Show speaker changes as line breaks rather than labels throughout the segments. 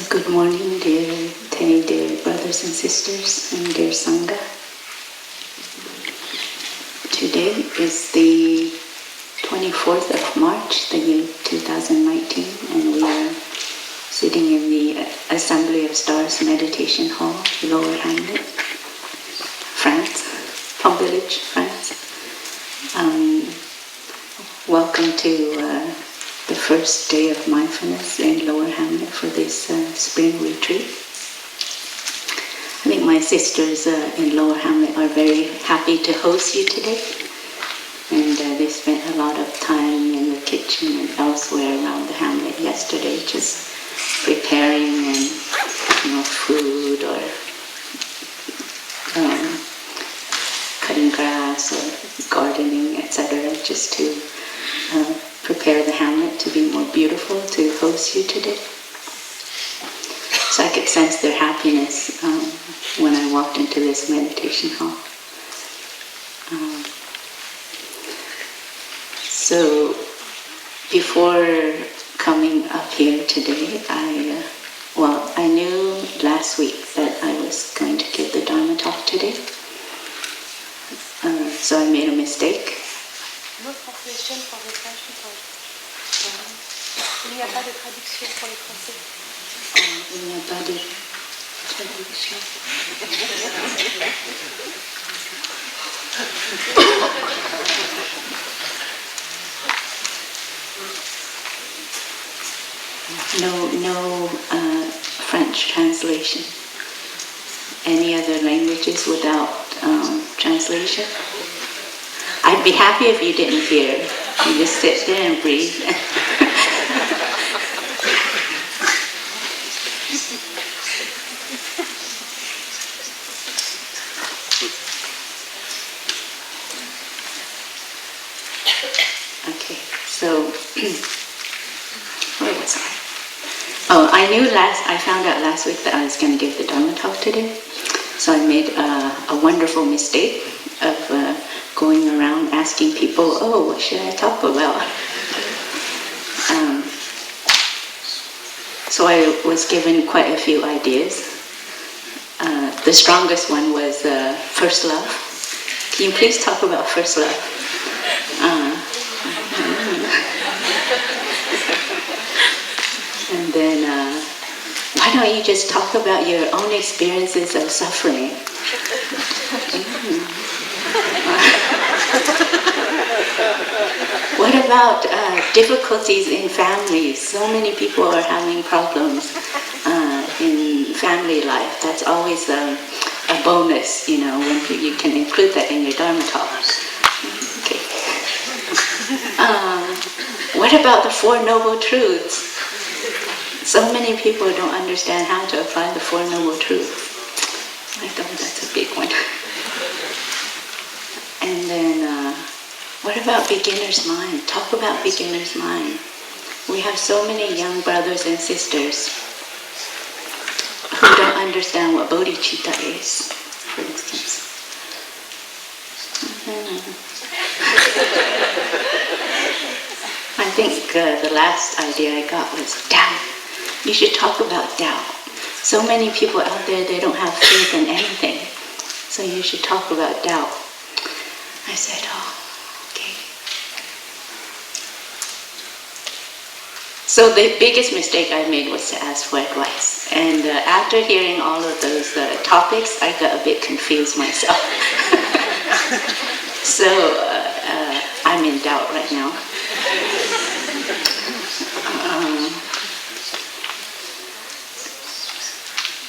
Good morning, dear brothers and sisters, and dear sangha. Today is the 24th of March, the year 2019, and we are sitting in the Assembly of Stars Meditation Hall, Lower Hamlet, France, Plum Village, France. Welcome to the first day of mindfulness in Lower Hamlet for this spring retreat. I think my sisters in Lower Hamlet are very happy to host you today, and they spent a lot of time in the kitchen and elsewhere around the hamlet yesterday just preparing and food or cutting grass or gardening, etc., just to prepare the hamlet to be more beautiful to host you today. So I could sense their happiness when I walked into this meditation hall. So before coming up here today, I knew last week that I was going to give the Dharma talk today. So I made a mistake.
L'autre translation pour les French. Il n'y a pas de traduction pour les Français.
Il n'y a pas de traduction. No French translation. Any other languages without translation? I'd be happy if you didn't hear. You just sit there and breathe. Okay, so where was I? Oh, I found out last week that I was going to give the Dharma talk today. So I made a wonderful mistake of going around asking people, what should I talk about? So I was given quite a few ideas. The strongest one was first love. Can you please talk about first love? And then, why don't you just talk about your own experiences of suffering? What about difficulties in families? So many people are having problems in family life. That's always a bonus, when you can include that in your Dharma talk. Okay. What about the Four Noble Truths? So many people don't understand how to apply the Four Noble Truths. I thought that's a big one. And then, what about beginner's mind? Talk about beginner's mind. We have so many young brothers and sisters who don't understand what bodhicitta is, for instance. I think the last idea I got was doubt. You should talk about doubt. So many people out there, they don't have faith in anything. So you should talk about doubt. I said, okay. So the biggest mistake I made was to ask for advice. And after hearing all of those topics, I got a bit confused myself. So I'm in doubt right now.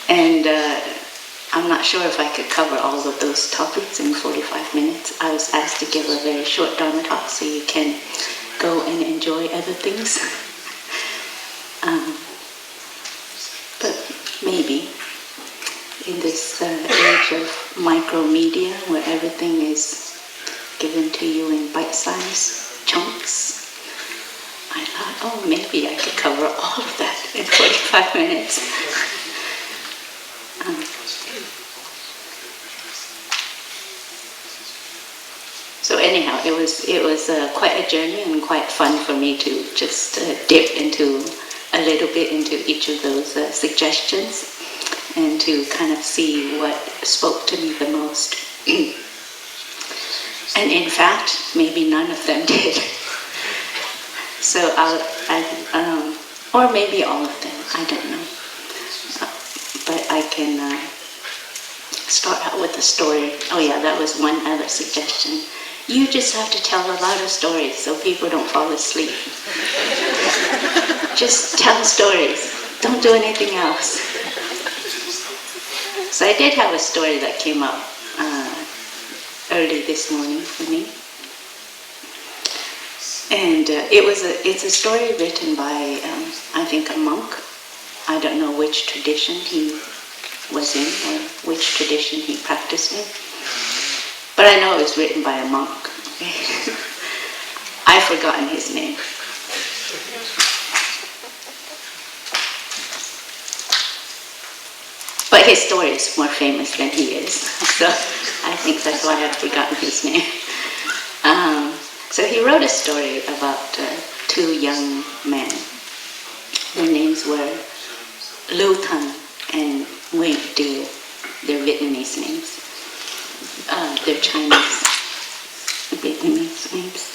And I'm not sure if I could cover all of those topics in 45 minutes. I was asked to give a very short Dharma talk so you can go and enjoy other things. But maybe in this age of micromedia where everything is given to you in bite-sized chunks, I thought, maybe I could cover all of that in 45 minutes. So anyhow, it was quite a journey and quite fun for me to just dip into a little bit into each of those suggestions and to kind of see what spoke to me the most. And in fact, maybe none of them did. So or maybe all of them, I don't know. But I can start out with a story. Oh yeah, that was one other suggestion. You just have to tell a lot of stories so people don't fall asleep. Just tell stories. Don't do anything else. So I did have a story that came up early this morning for me. And it's a story written by, I think, a monk. I don't know which tradition he was in or which tradition he practiced in. But I know it was written by a monk. Okay? I've forgotten his name. But his story is more famous than he is. So I think that's why I've forgotten his name. So he wrote a story about two young men. Their names were Lu Thang and Nguyen Du. They're Vietnamese names. They're Chinese Vietnamese names.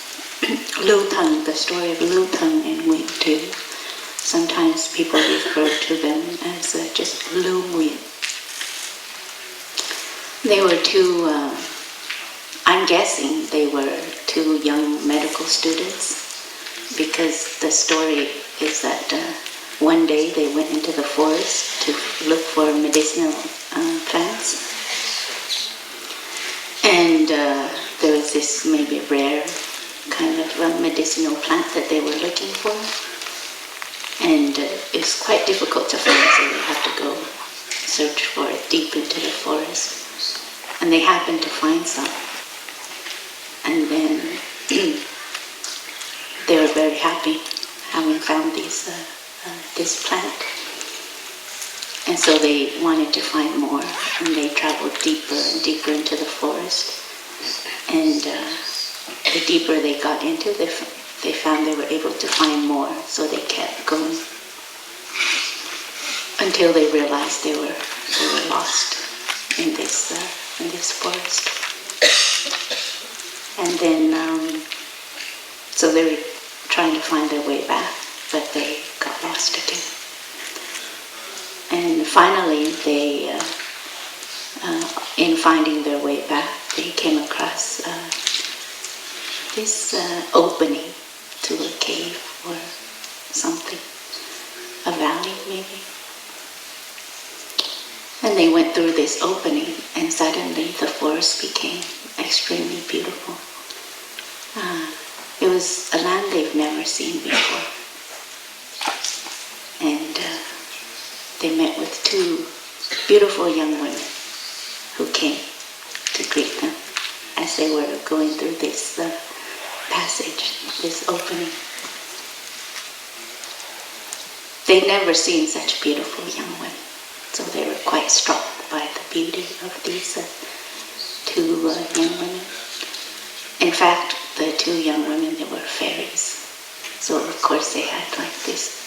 Lu Thang, the story of Lu Thang and Nguyen Du. Sometimes people refer to them as just Lu Nguyen. They were two, I'm guessing they were two young medical students, because the story is that one day they went into the forest to look for medicinal plants. And there was this maybe rare kind of medicinal plant that they were looking for. And it's quite difficult to find, so they have to go search for it deep into the forest. And they happened to find some. And then they were very happy having found this plant. And so they wanted to find more, and they traveled deeper and deeper into the forest. And the deeper they got into, they found they were able to find more, so they kept going until they realized they were lost in this forest. And then, so they were trying to find their way back, but they got lost again. And finally, they, in finding their way back, they came across this opening to a cave or something, a valley maybe. And they went through this opening, and suddenly the forest became extremely beautiful. It was a land they've never seen before. And they met with two beautiful young women who came to greet them as they were going through this passage, this opening. They'd never seen such beautiful young women, so they were quite struck by the beauty of these two young women. In fact, the two young women, they were fairies. So of course they had like this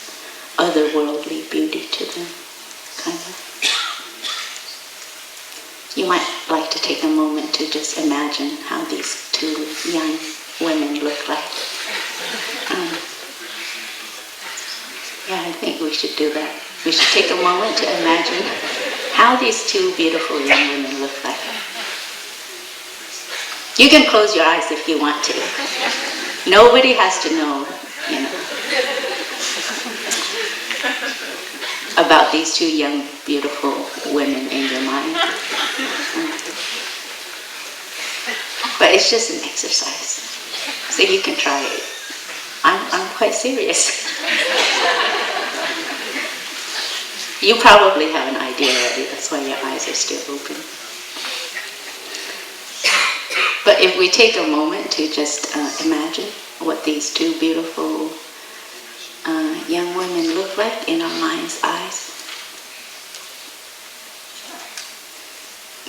otherworldly beauty to them, kind of. You might like to take a moment to just imagine how these two young women look like. Yeah, I think we should do that. We should take a moment to imagine how these two beautiful young women look like. You can close your eyes if you want to. Nobody has to know, about these two young, beautiful women in your mind. But it's just an exercise, so you can try it. I'm quite serious. You probably have an idea already, that's why your eyes are still open. But if we take a moment to just imagine what these two beautiful young women look like in our mind's eyes,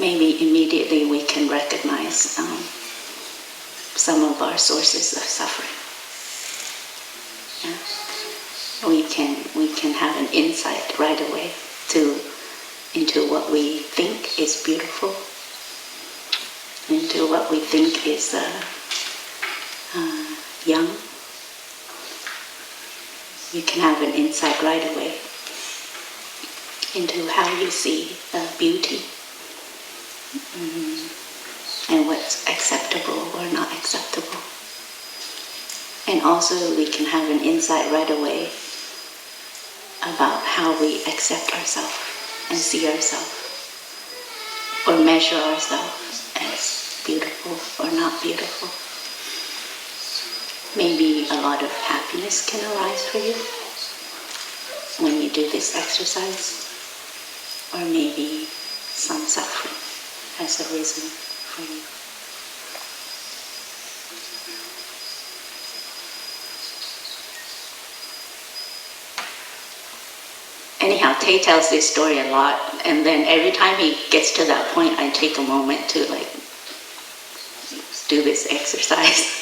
maybe immediately we can recognize some of our sources of suffering. Yeah? We we can have an insight right away into what we think is beautiful, into what we think is young. You can have an insight right away into how you see beauty, and what's acceptable or not acceptable. And also we can have an insight right away about how we accept ourselves and see ourselves, or measure ourselves as beautiful or not beautiful. Maybe a lot of happiness can arise for you when you do this exercise, or maybe some suffering has arisen for you. Anyhow, Tay tells this story a lot, and then every time he gets to that point, I take a moment to do this exercise.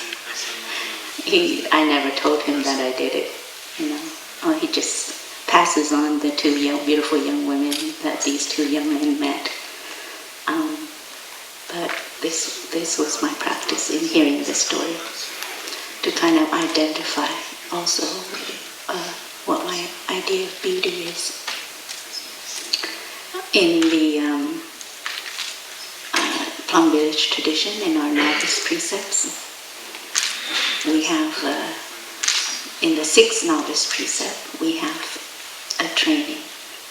I never told him that I did it, he just passes on the two beautiful young women that these two young men met. But this was my practice in hearing this story, to kind of identify also what my idea of beauty is. In the Plum Village tradition, in our novice precepts, we have, in the 6th novice precept, we have a training.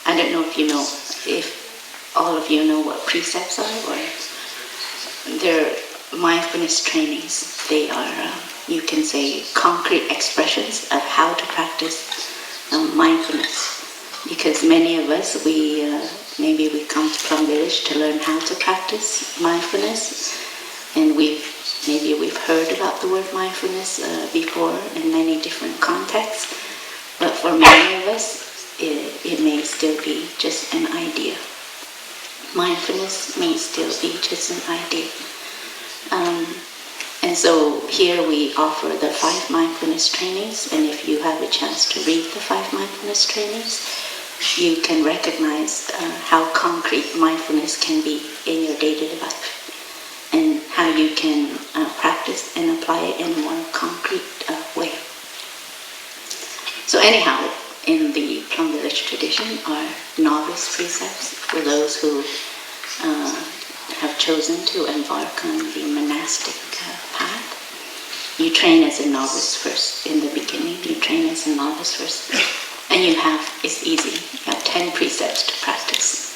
I don't know if all of you know what precepts are, or they're mindfulness trainings. They are, you can say, concrete expressions of how to practice mindfulness. Because many of us, maybe we come to Plum Village to learn how to practice mindfulness, and maybe we've heard about the word mindfulness before in many different contexts, but for many of us, it may still be just an idea. Mindfulness may still be just an idea. And so here we offer the 5 mindfulness trainings, and if you have a chance to read the 5 mindfulness trainings, you can recognize how concrete mindfulness can be in your daily life, and how you can practice and apply it in a more concrete way. So anyhow, in the Plum Village tradition are novice precepts for those who have chosen to embark on the monastic path. You train as a novice first. In the beginning, you train as a novice first. And it's easy, you have 10 precepts to practice.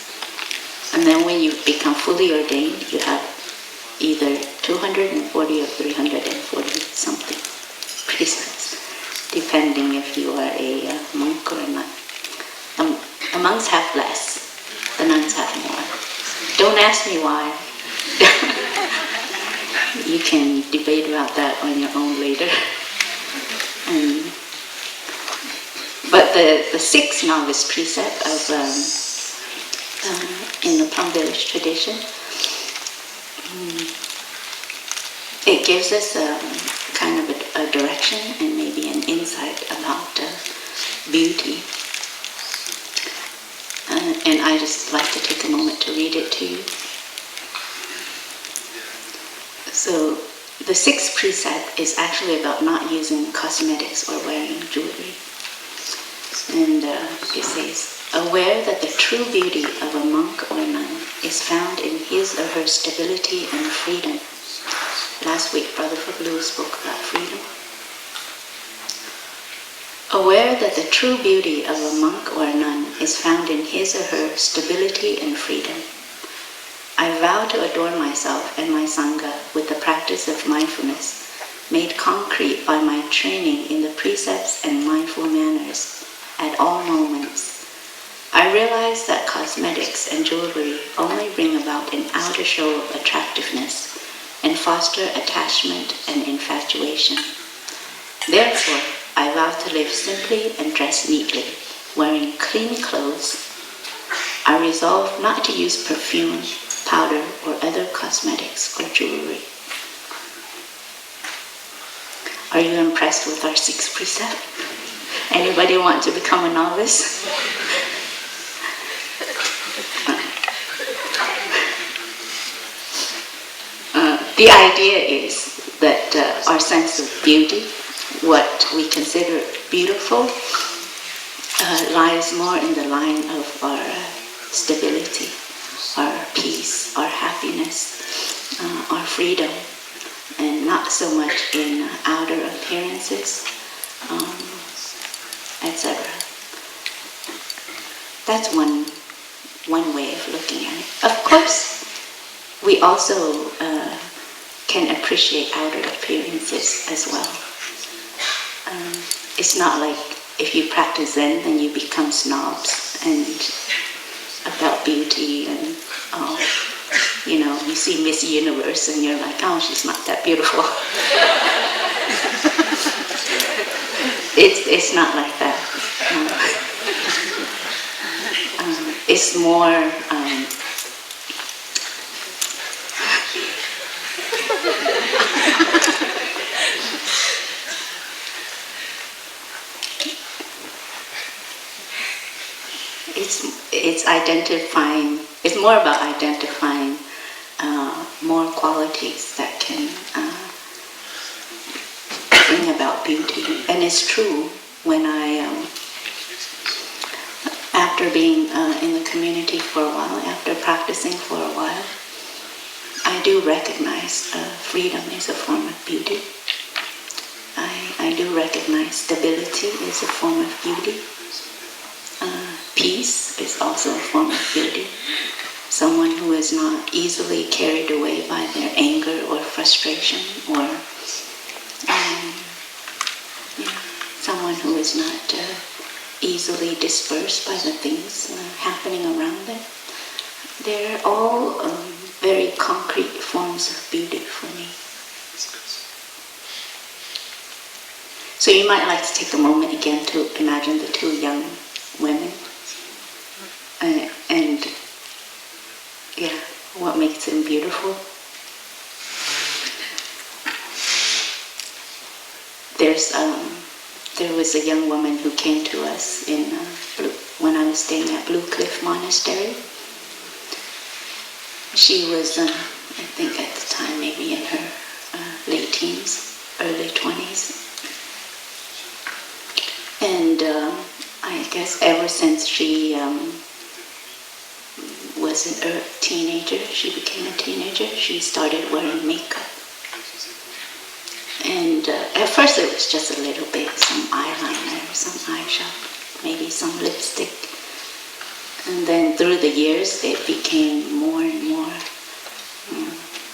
And then when you become fully ordained, you have either 240 or 340 something precepts, depending if you are a monk or a nun. The monks have less, the nuns have more. Don't ask me why. You can debate about that on your own later. But the 6th novice precept of in the Plum Village tradition, it gives us kind of a direction and maybe an insight about beauty. And I just like to take a moment to read it to you. So the 6th precept is actually about not using cosmetics or wearing jewelry. And it says, aware that the true beauty of a monk or nun is found in his or her stability and freedom. Last week, Brother Blue spoke about freedom. Aware that the true beauty of a monk or a nun is found in his or her stability and freedom. I vow to adorn myself and my sangha with the practice of mindfulness, made concrete by my training in the precepts and mindful manners at all moments. I realize that cosmetics and jewelry only bring about an outer show of attractiveness and foster attachment and infatuation. Therefore, I vow to live simply and dress neatly, wearing clean clothes. I resolve not to use perfume, powder, or other cosmetics or jewelry. Are you impressed with our 6th precept? Anybody want to become a novice? The idea is that our sense of beauty, what we consider beautiful, lies more in the line of our stability, our peace, our happiness, our freedom, and not so much in outer appearances, etc. That's one way of looking at it. Of course, we also can appreciate outer appearances as well. It's not like if you practice Zen, then you become snobs and about beauty and you see Miss Universe and you're like, oh, she's not that beautiful. It's not like that. It's more it's identifying. It's more about identifying more qualities that can bring about beauty. And it's true when I, after being in the community for a while, after practicing for a while, I do recognize freedom is a form of beauty. I do recognize stability is a form of beauty. Peace is also a form of beauty. Someone who is not easily carried away by their anger or frustration, or someone who is not easily dispersed by the things happening around them. They're all very concrete forms of beauty for me. So you might like to take a moment again to imagine the two young women. And what makes them beautiful? There was a young woman who came to us when I was staying at Blue Cliff Monastery. She was, I think at the time, maybe in her late teens, early 20s. And I guess ever since she was a teenager, she became a teenager, she started wearing makeup. And at first it was just a little bit, some eyeliner, some eyeshadow, maybe some lipstick. And then through the years it became more and more,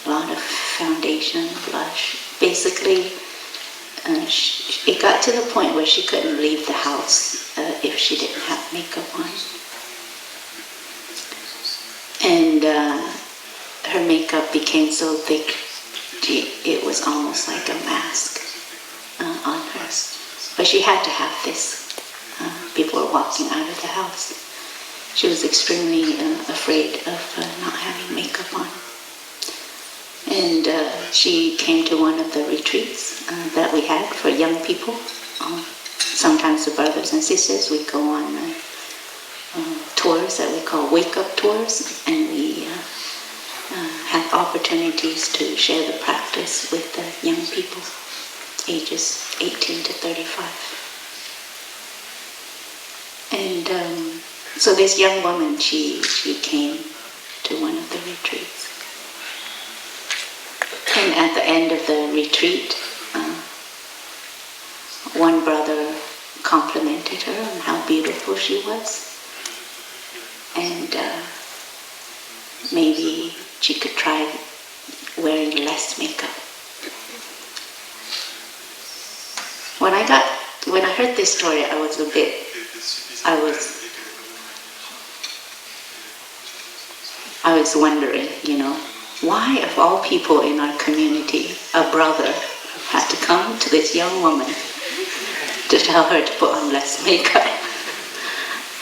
a lot of foundation, blush. Basically, it got to the point where she couldn't leave the house if she didn't have makeup on. And her makeup became so thick, it was almost like a mask on her. But she had to have this before walking out of the house. She was extremely afraid of not having makeup on. And she came to one of the retreats that we had for young people. Sometimes the brothers and sisters, we go on tours that we call wake-up tours, and we have opportunities to share the practice with the young people, ages 18 to 35. And so this young woman, she came to one of the retreats. And at the end of the retreat, one brother complimented her on how beautiful she was. And maybe she could try wearing less makeup. When I heard this story, I was wondering, why of all people in our community, a brother had to come to this young woman to tell her to put on less makeup.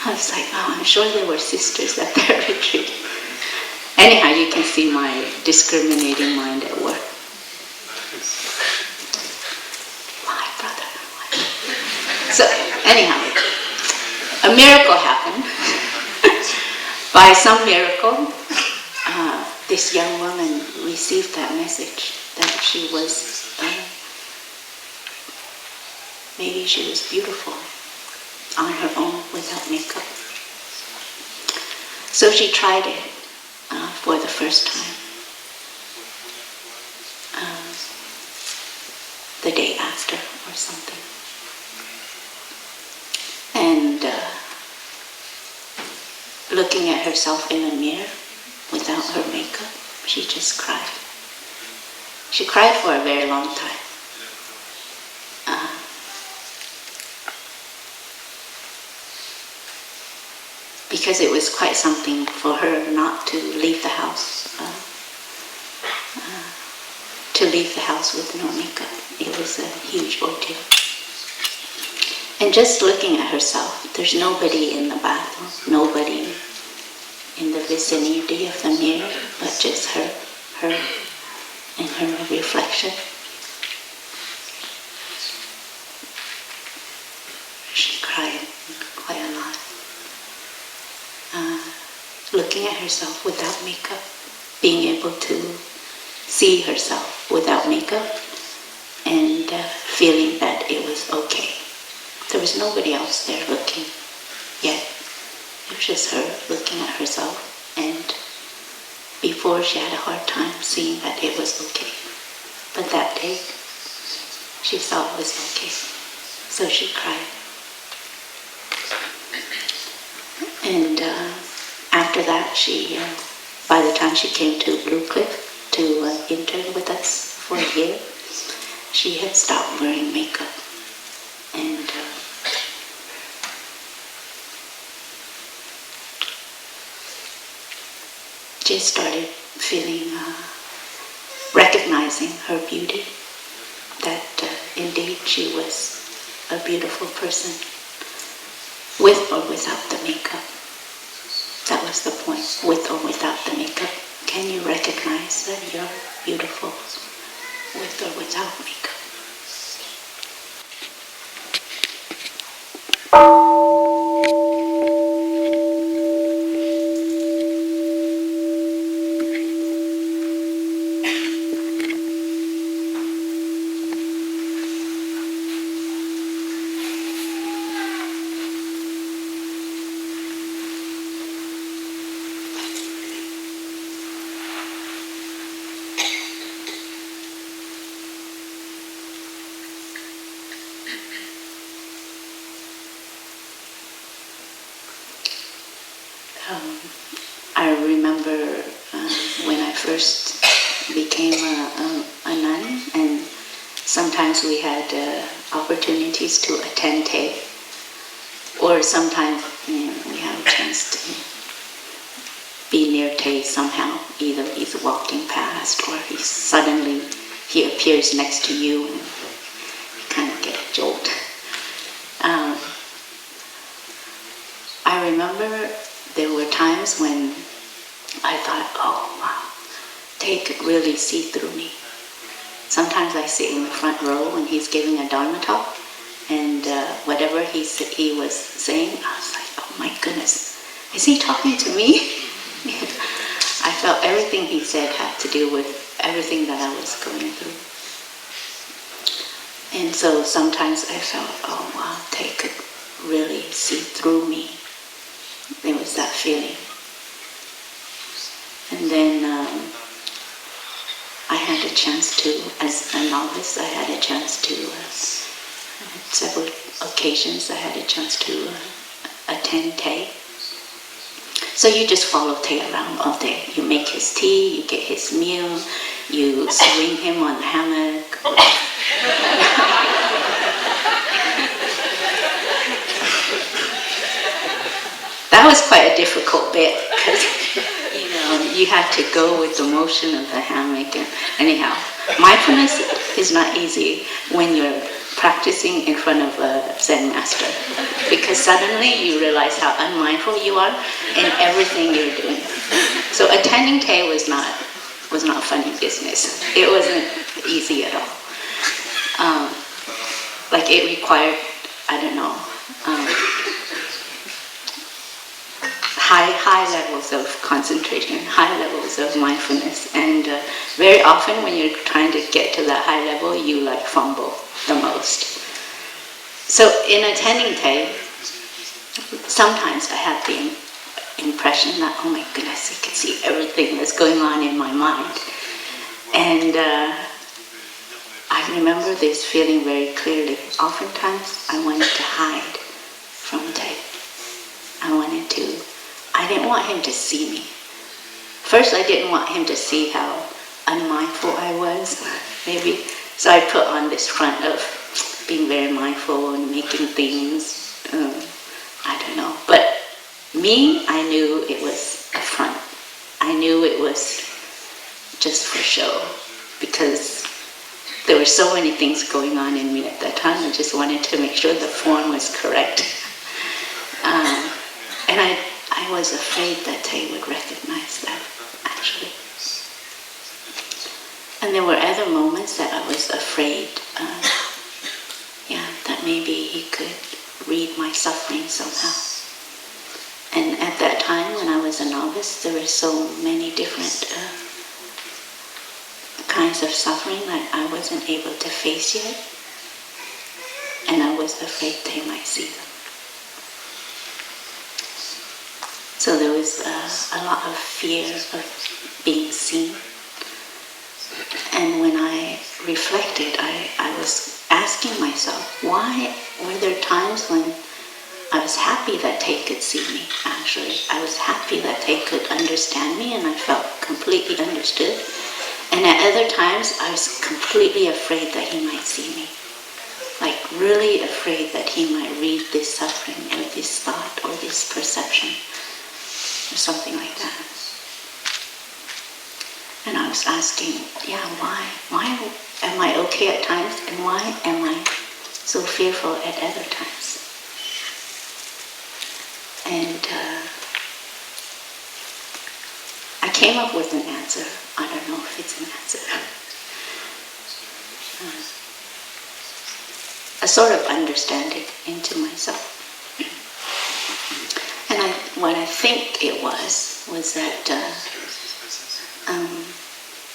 I was like, oh, I'm sure there were sisters at their retreat. Anyhow, you can see my discriminating mind at work. Why, brother? Why? So Anyhow, a miracle happened. By some miracle, this young woman received that message that she was, maybe she was beautiful on her own without makeup. So she tried it for the first time. The day after or something. And looking at herself in a mirror without her makeup, she just cried. She cried for a very long time. Because it was quite something for her not to leave the house, with no makeup. It was a huge ordeal. And just looking at herself, there's nobody in the bathroom, nobody in the vicinity of the mirror, but just her and her reflection. She cried quite a lot. Looking at herself without makeup, being able to see herself without makeup, and feeling that it was okay. There was nobody else there looking yet. It was just her looking at herself, and before she had a hard time seeing that it was okay. But that day, she saw it was okay. So she cried. And after that, she, by the time she came to Blue Cliff to intern with us for a year, she had stopped wearing makeup. And just started feeling, recognizing her beauty, that indeed she was a beautiful person, with or without the makeup. That was the point, with or without the makeup. Can you recognize that you're beautiful, with or without makeup? I remember when I first became a nun, and sometimes we had opportunities to attend Te, or sometimes we have a chance to be near Te somehow. Either he's walking past, or he appears next to you, and you kind of get a jolt. I remember there were times when I thought, oh wow, Te could really see through me. Sometimes I sit in the front row when he's giving a Dharma talk, and whatever he was saying, I was like, oh my goodness, is he talking to me? I felt everything he said had to do with everything that I was going through. And so sometimes I felt, oh wow, Te could really see through me. There was that feeling. And then I had a chance to, as a novice, I had a chance to, several occasions I had a chance to attend Te. So you just follow Te around all day. You make his tea, you get his meal, you swing him on the hammock. That was quite a difficult bit, because you had to go with the motion of the hammock. And anyhow, mindfulness is not easy when you're practicing in front of a Zen master, because suddenly you realize how unmindful you are in everything you're doing. So attending Te was not funny business. It wasn't easy at all. Like it required, I don't know, high levels of concentration, high levels of mindfulness, and very often when you're trying to get to that high level, you like fumble the most. So in attending Tay, sometimes I have the impression that, oh my goodness, I can see everything that's going on in my mind. And I remember this feeling very clearly. Oftentimes I wanted to hide from Tay. I didn't want him to see me. First, I didn't want him to see how unmindful I was, maybe. So I put on this front of being very mindful and making things, I don't know. But me, I knew it was a front. I knew it was just for show, because there were so many things going on in me at that time. I just wanted to make sure the form was correct. And I was afraid that Tay would recognize that, actually. And there were other moments that I was afraid, that maybe he could read my suffering somehow. And at that time, when I was a novice, there were so many different kinds of suffering that I wasn't able to face yet. And I was afraid Tay might see them. So there was a lot of fear of being seen. And when I reflected, I was asking myself, why were there times when I was happy that Tay could see me, actually. I was happy that Tay could understand me, and I felt completely understood. And at other times, I was completely afraid that he might see me. Like, really afraid that he might read this suffering, or this thought, or this perception, or something like that. And I was asking, why? Why am I okay at times, and why am I so fearful at other times? And I came up with an answer. I don't know if it's an answer. A sort of understanding into myself. And what I think it was that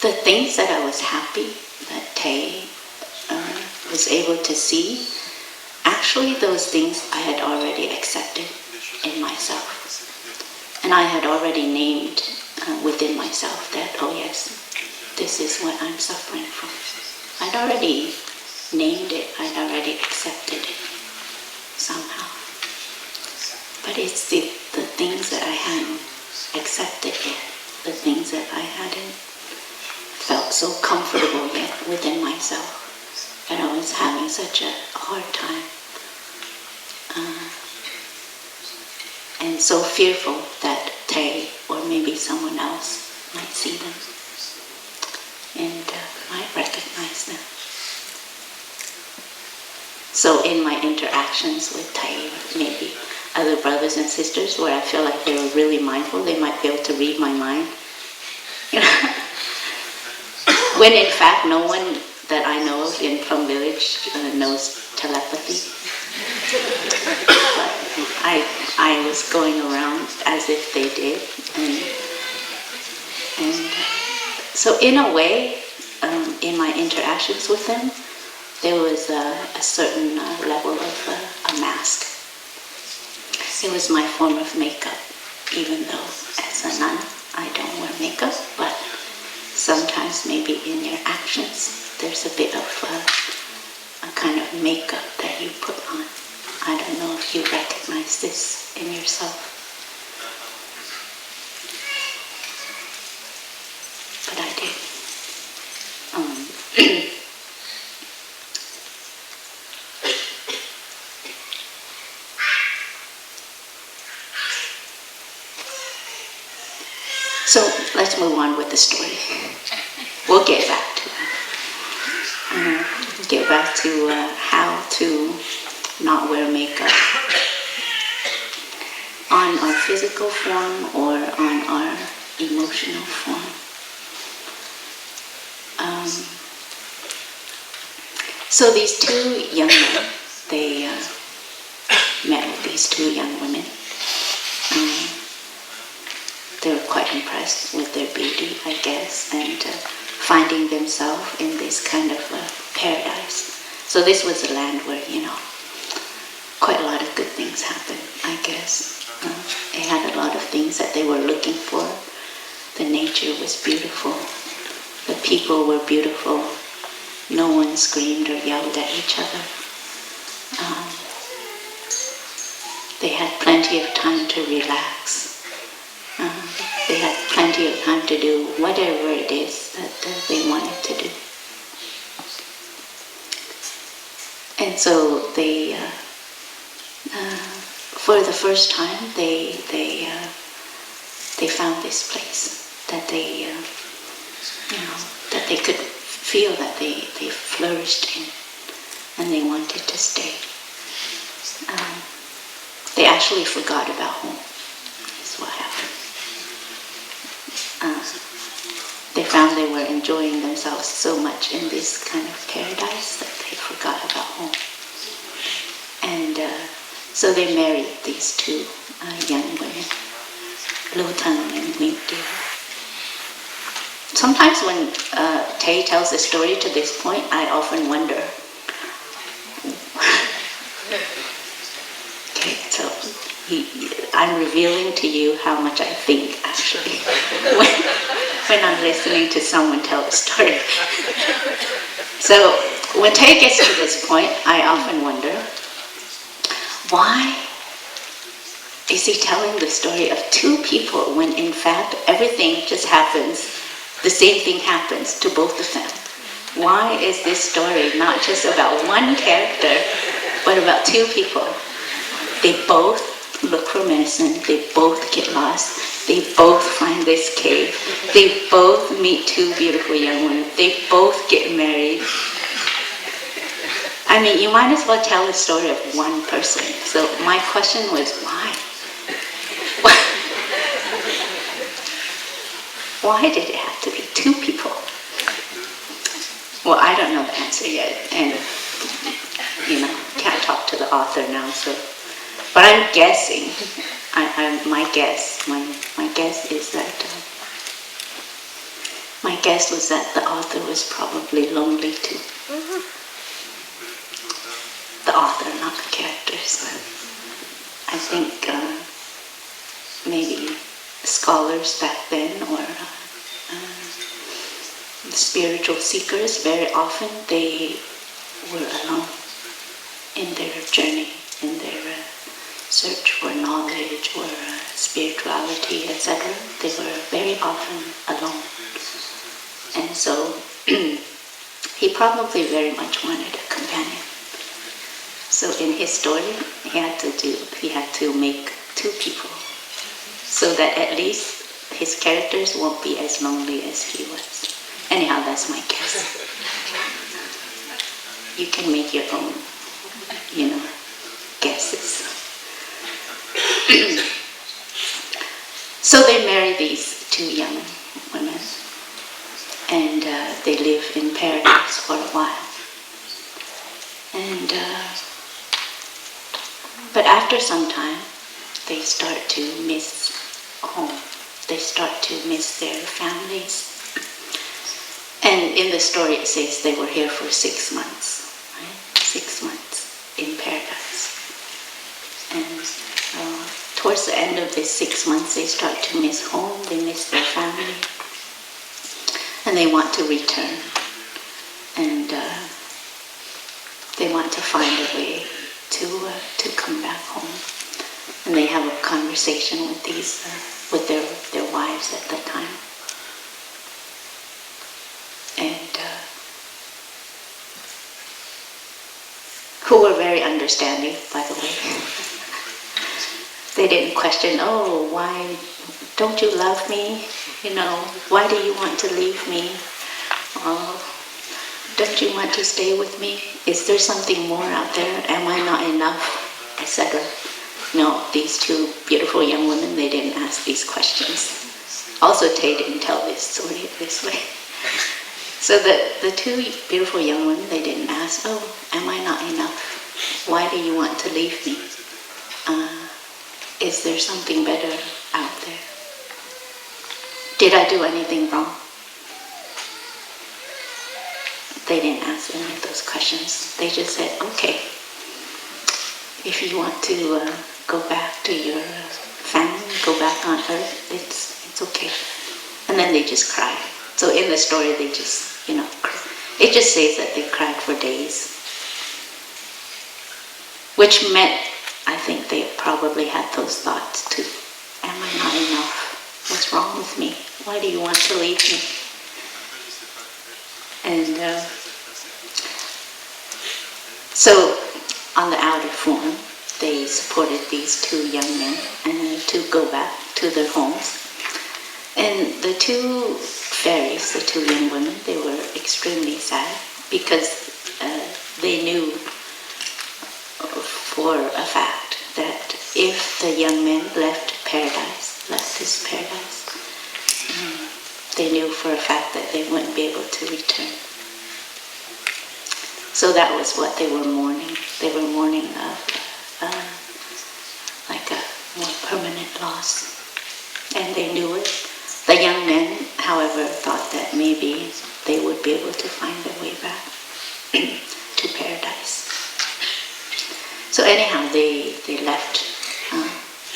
the things that I was happy that Tay was able to see, actually those things I had already accepted in myself. And I had already named within myself that, oh yes, this is what I'm suffering from. I'd already named it, I'd already accepted it somehow. But it's the things that I hadn't accepted yet, the things that I hadn't felt so comfortable yet within myself, that I was having such a hard time. And so fearful that Tay or maybe someone else might see them and might recognize them. So in my interactions with Tay, or maybe other brothers and sisters, where I feel like they were really mindful, they might be able to read my mind. When in fact no one that I know of in Plum Village knows telepathy. But I was going around as if they did. And so in a way, in my interactions with them, there was a certain level of a mask. It was my form of makeup, even though as a nun I don't wear makeup, but sometimes maybe in your actions there's a bit of a kind of makeup that you put on. I don't know if you recognize this in yourself. But I did. So let's move on with the story. We'll get back to it. Get back to how to not wear makeup on our physical form or on our emotional form. So these two young men, they met with these two young women. himself in this kind of paradise. So this was a land where, quite a lot of good things happened, I guess. They had a lot of things that they were looking for. The nature was beautiful. The people were beautiful. No one screamed or yelled at each other. They had plenty of time to relax. They had plenty of time to do whatever it is that they wanted to do. And so they, for the first time, they found this place that they, that they could feel that they flourished in, and they wanted to stay. They actually forgot about home, is what happened. They found they were enjoying themselves so much in this kind of paradise that they forgot about home. And so they married these two young women, Lotang and Nghiem. Sometimes when Tay tells the story to this point, I often wonder. Okay, so I'm revealing to you how much I think, actually, when I'm listening to someone tell a story. So when Tay gets to this point, I often wonder, why is he telling the story of two people when in fact everything just happens, the same thing happens to both of them? Why is this story not just about one character, but about two people? They both look for medicine, they both get lost, they both find this cave, they both meet two beautiful young women, they both get married. I mean, you might as well tell the story of one person. So my question was, why? Why did it have to be two people? Well, I don't know the answer yet, and can't talk to the author now. So, but I'm guessing. My guess is that my guess was that the author was probably lonely too. The author, not the characters. I think maybe scholars back then, or spiritual seekers, very often they were alone in their journey, in their search for knowledge or spirituality, etc. They were very often alone. And so he probably very much wanted a companion. So in his story, he had to make two people, so that at least his characters won't be as lonely as he was. Anyhow, that's my guess. You can make your own, guesses. So they marry these two young women, and they live in paradise for a while. And but after some time, they start to miss home. They start to miss their families. And in the story it says they were here for 6 months, right? 6 months in paradise. And towards the end of this 6 months, they start to miss home, they miss their family, and they want to return. And they want to find a way to come back home. And they have a conversation with with their wives at that time. And who were very understanding, by the way. They didn't question, oh, why don't you love me? Why do you want to leave me? Don't you want to stay with me? Is there something more out there? Am I not enough? Etc. No, these two beautiful young women, they didn't ask these questions. Also, Tay didn't tell this story this way. So the two beautiful young women, they didn't ask, oh, am I not enough? Why do you want to leave me? Is there something better out there? Did I do anything wrong? they didn't ask any of those questions. They just said, okay, if you want to go back to your family, go back on earth, it's okay. And then they just cried. So in the story, they just, it just says that they cried for days. Which meant, I think they probably had those thoughts too. Am I not enough? What's wrong with me? Why do you want to leave me? And so on the outer form, they supported these two young men to go back to their homes. And the two fairies, the two young women, they were extremely sad because they knew for a fact that if the young men left this paradise, they knew for a fact that they wouldn't be able to return. So that was what they were mourning. They were mourning like a more permanent loss. And they knew it. The young men, however, thought that maybe they would be able to find their way back to paradise. So anyhow, they left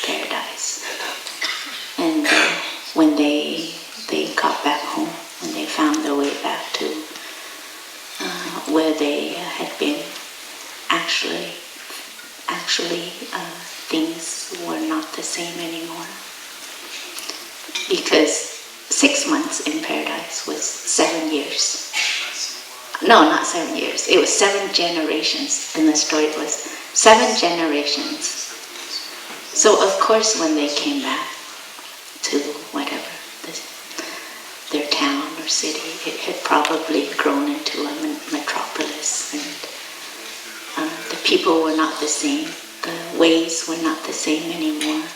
paradise. And when they got back home, when they found their way back to where they had been, actually things were not the same anymore. Because 6 months in paradise was 7 years. No, not 7 years. It was 7 generations. In the story it was 7 generations. So of course when they came back to whatever, their town or city, it had probably grown into a metropolis, and the people were not the same. The ways were not the same anymore.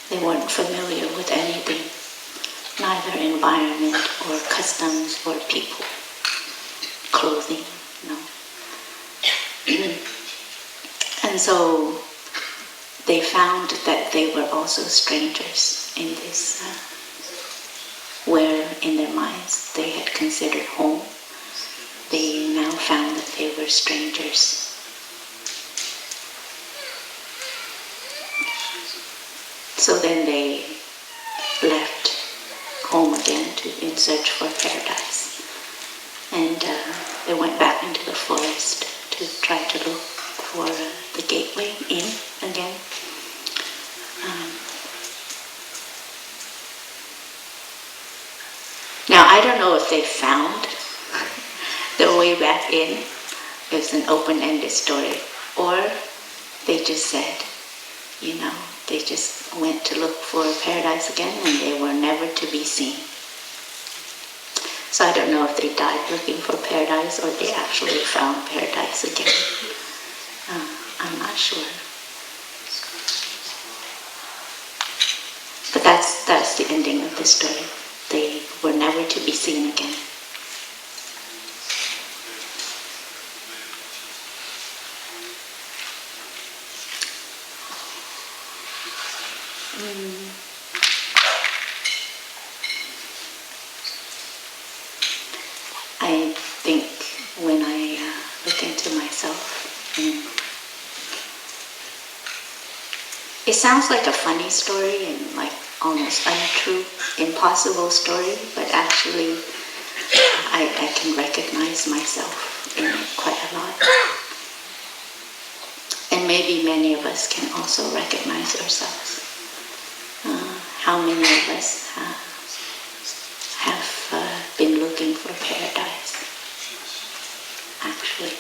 They weren't familiar with anything, neither environment or customs or people, clothing, no. And so they found that they were also strangers in this, where in their minds they had considered home. They now found that they were strangers. So then they left home again in search for paradise. And they went back into the forest to try to look for the gateway in again. Now I don't know if they found their way back in. It's an open-ended story. Or they just said, they just went to look for paradise again and they were never to be seen. So I don't know if they died looking for paradise or they actually found paradise again. I'm not sure. But that's the ending of the story. They were never to be seen again. I think when I look into myself, it sounds like a funny story and like almost untrue, impossible story, but actually I can recognize myself in it quite a lot. And maybe many of us can also recognize ourselves. How many of us have been looking for paradise, actually?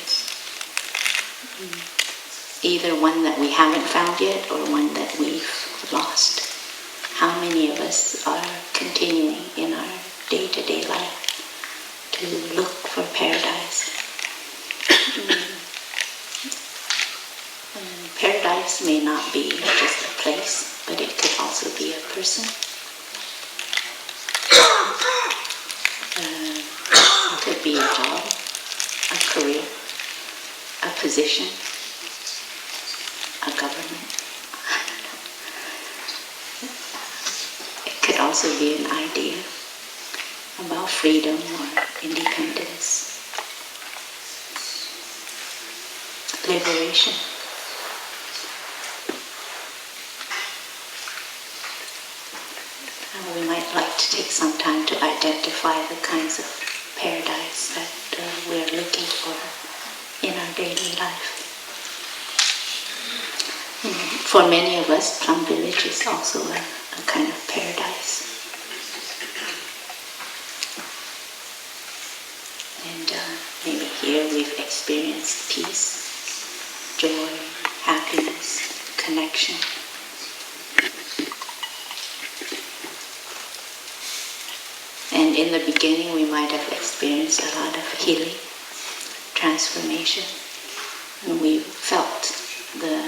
Either one that we haven't found yet or one that we've lost. How many of us are continuing in our day-to-day life to look for paradise? Paradise may not be just a place, but it could also be a person. It could be a job, a career, a position, a government. It could also be an idea about freedom or independence. liberation. We might like to take some time to identify the kinds of paradise that we're looking for in our daily life. For many of us, Plum Village is also a kind of paradise. And maybe here we've experienced peace, joy, happiness, connection. And in the beginning we might have experienced a lot of healing, transformation, and we felt the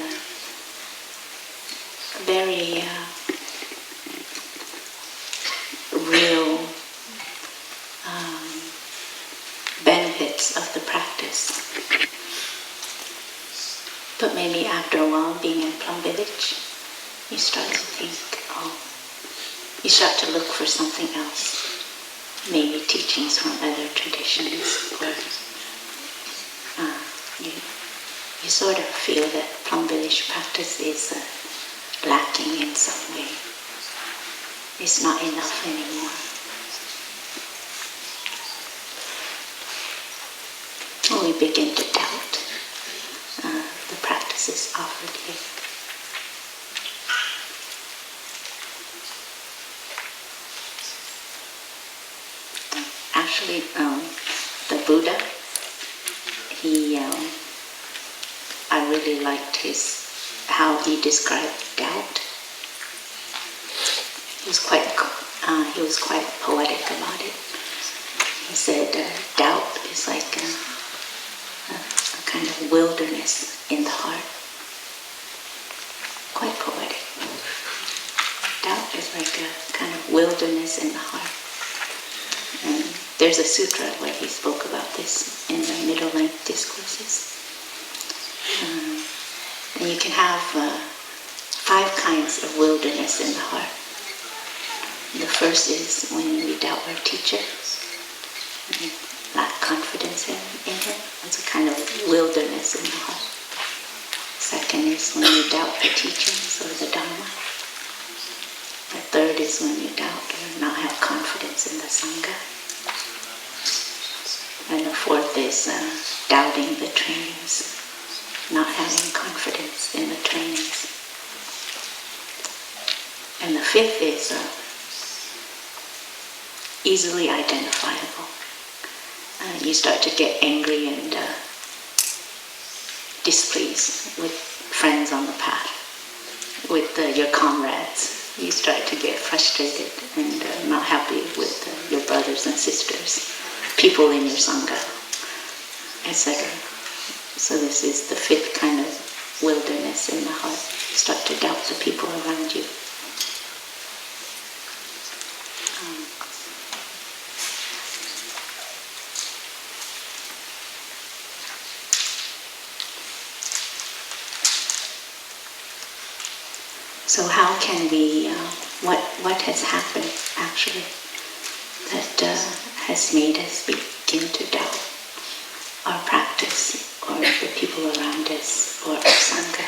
very real benefits of the practice. But maybe after a while, being in Plum Village, you start to think, you start to look for something else. Maybe teachings from other traditions, or you sort of feel that Plum Village practice is lacking in some way. It's not enough anymore. Or we begin to doubt the practices offered here. Actually, the Buddha, I really liked how he described doubt. He was quite poetic about it. He said, doubt is like a kind of wilderness in the heart. Quite poetic. Doubt is like a kind of wilderness in the heart. And there's a sutra where he spoke about this in the middle length discourses. And you can have 5 kinds of wilderness in the heart. The first is when we doubt our teacher, and lack confidence in him. It's a kind of wilderness in the heart. Second is when you doubt the teachings or the Dharma. The third is when you doubt or not have confidence in the sangha. And the fourth is doubting the trainings, not having confidence in the trainings. And the fifth is easily identifiable. You start to get angry and displeased with friends on the path, with your comrades. You start to get frustrated and not happy with your brothers and sisters, people in your sangha, etc. So this is the 5th kind of wilderness in the heart. You start to doubt the people around you. So how can we, what has happened actually that has made us begin to doubt our practice or the people around us or our sangha?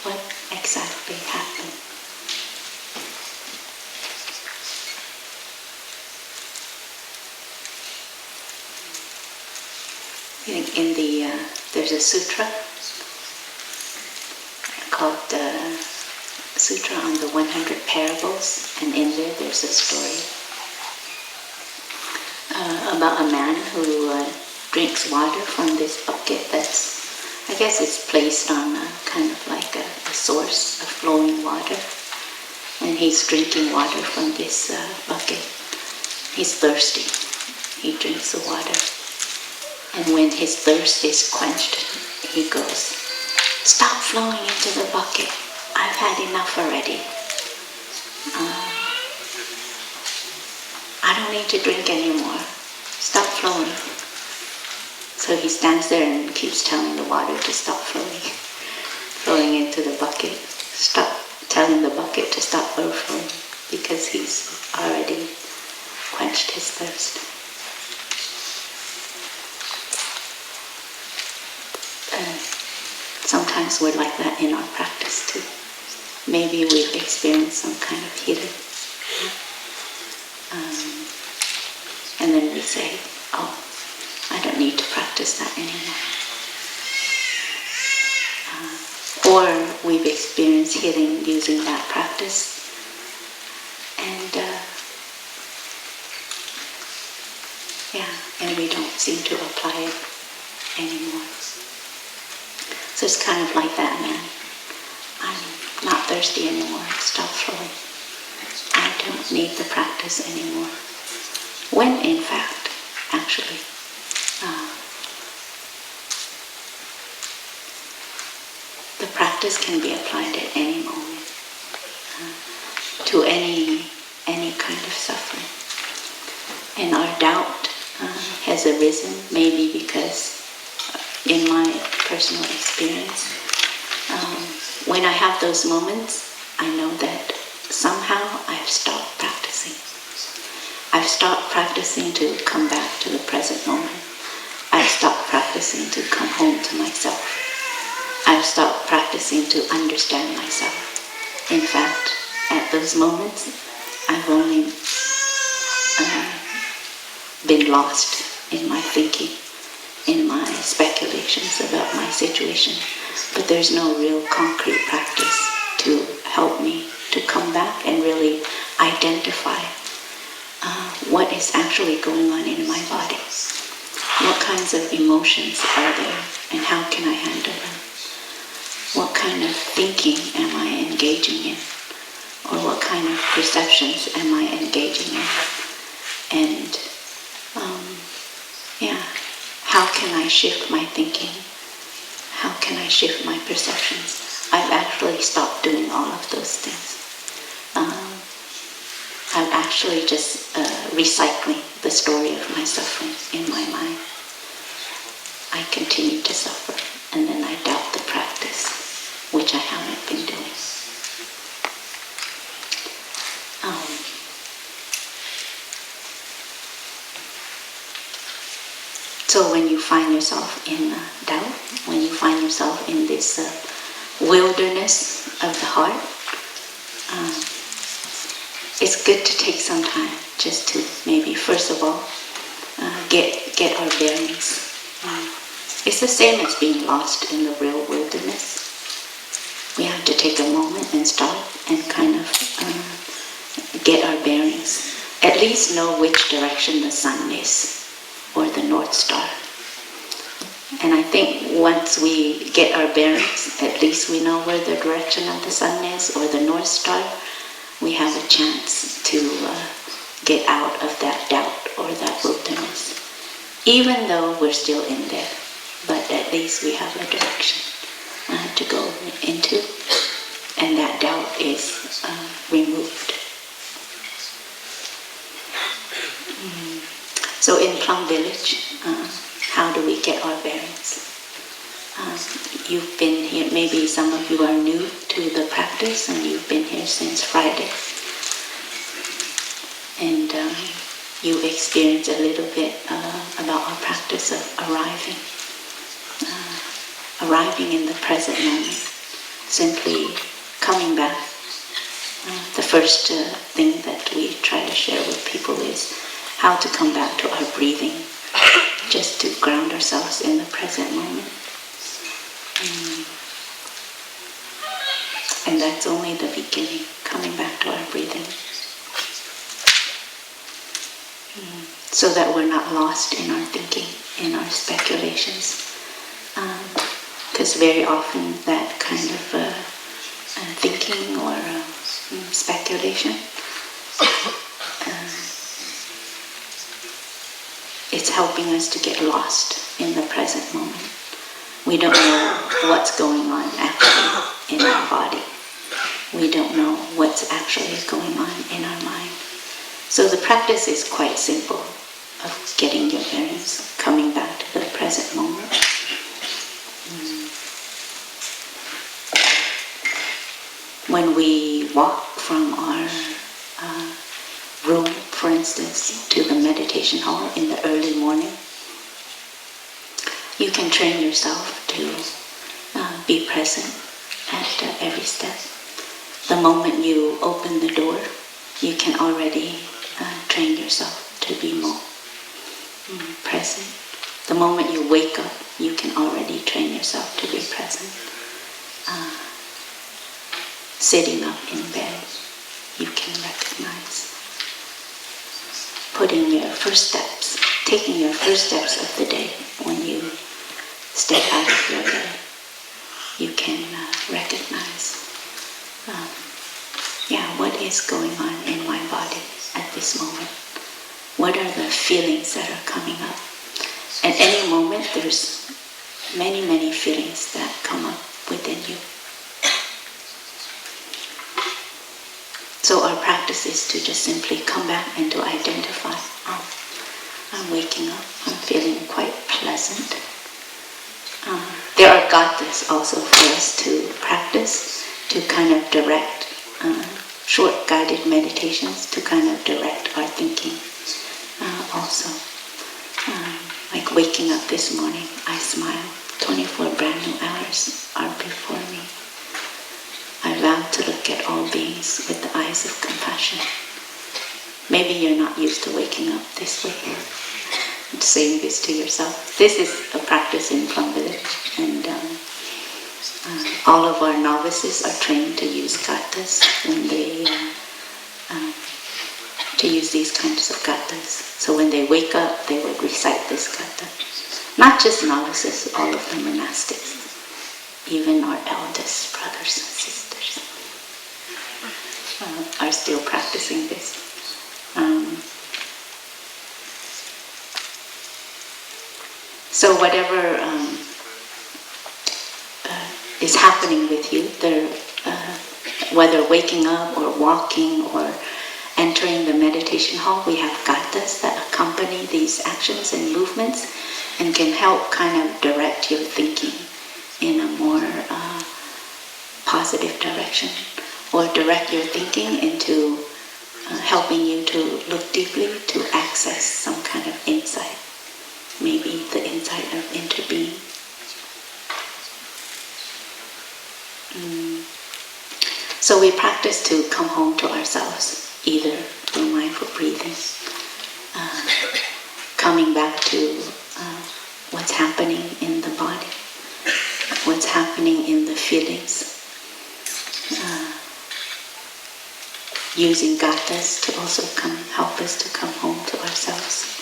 What exactly happened? There's a sutra called Sutra on the 100 Parables, and in there's a story about a man who drinks water from this bucket that's, I guess it's placed on kind of like a source of flowing water, and he's drinking water from this bucket. He's thirsty. He drinks the water, and when his thirst is quenched, he goes, "Stop flowing into the bucket. I've had enough already. I don't need to drink anymore. Stop flowing." So he stands there and keeps telling the water to stop flowing into the bucket. Telling the bucket to stop overflowing because he's already quenched his thirst. sometimes we're like that in our practice too. Maybe we've experienced some kind of healing. And then we say, oh, I don't need to practice that anymore. Or we've experienced healing using that practice, and we don't seem to apply it anymore. So it's kind of like that, man. I'm not thirsty anymore. Stop flowing. I don't need the practice anymore. When in fact, actually, the practice can be applied at any moment to any kind of suffering. And our doubt has arisen maybe because, in my personal experience, when I have those moments, I know that somehow I've stopped practicing. I've stopped practicing to come back to the present moment. I've stopped practicing to come home to myself. I've stopped practicing to understand myself. In fact, at those moments, I've only been lost in my thinking, in my speculations about my situation. But there's no real concrete practice to help me to come back and really identify what is actually going on in my body. What kinds of emotions are there and how can I handle them? What kind of thinking am I engaging in? Or what kind of perceptions am I engaging in? And how can I shift my thinking? How can I shift my perceptions? I've actually stopped doing all of those things. I'm actually just recycling the story of my suffering in my mind. I continue to suffer, and then I doubt the practice, which I haven't been doing. So when you find yourself in doubt, when you find yourself in this wilderness of the heart, it's good to take some time just to maybe, first of all, get our bearings. It's the same as being lost in the real wilderness. We have to take a moment and stop and kind of get our bearings. At least know which direction the sun is, or the North Star. And I think once we get our bearings, at least we know where the direction of the sun is, or the North Star, we have a chance to get out of that doubt or that wilderness. Even though we're still in there, but at least we have a direction to go into, and that doubt is removed. So in Plum Village, how do we get our bearings? You've been here, maybe some of you are new to the practice and you've been here since Friday. And you experienced a little bit about our practice of arriving in the present moment, simply coming back. The first thing that we try to share with people is how to come back to our breathing, just to ground ourselves in the present moment. And that's only the beginning, coming back to our breathing. So that we're not lost in our thinking, in our speculations. Because very often that kind of thinking or speculation, it's helping us to get lost in the present moment. We don't know what's going on actually in our body. We don't know what's actually going on in our mind. So the practice is quite simple of getting your bearings, coming back to the present moment. When we walk from our room, for instance, to the meditation hall in the early morning, you can train yourself to be present at every step. The moment you open the door, you can already train yourself to be more present. The moment you wake up, you can already train yourself to be present. Sitting up in bed, you can recognize. Putting your first steps, taking your first steps of the day when you step out of your bed, you can recognize, what is going on in my body at this moment? What are the feelings that are coming up? At any moment, there's many, many feelings that come up within you. So our practice is to just simply come back and to identify, I'm waking up, I'm feeling quite pleasant. There are gathas also for us to practice, to kind of direct, short guided meditations to kind of direct our thinking also. Like waking up this morning, I smile. 24 brand new hours are before me. I vow to look at all beings with the eyes of compassion. Maybe you're not used to waking up this way. I'm saying this to yourself. This is a practice in Plum Village, and all of our novices are trained to use gathas when they to use these kinds of gathas. So when they wake up, they would recite this gatha. Not just novices, all of the monastics, even our eldest brothers and sisters are still practicing this. So whatever is happening with you, whether waking up or walking or entering the meditation hall, we have gathas that accompany these actions and movements and can help kind of direct your thinking in a more positive direction, or direct your thinking into helping you to look deeply, to access some kind of insight, maybe the insight of interbeing. So we practice to come home to ourselves, either through mindful breathing, coming back to what's happening in the body, what's happening in the feelings, using gathas to also help us to come home to ourselves.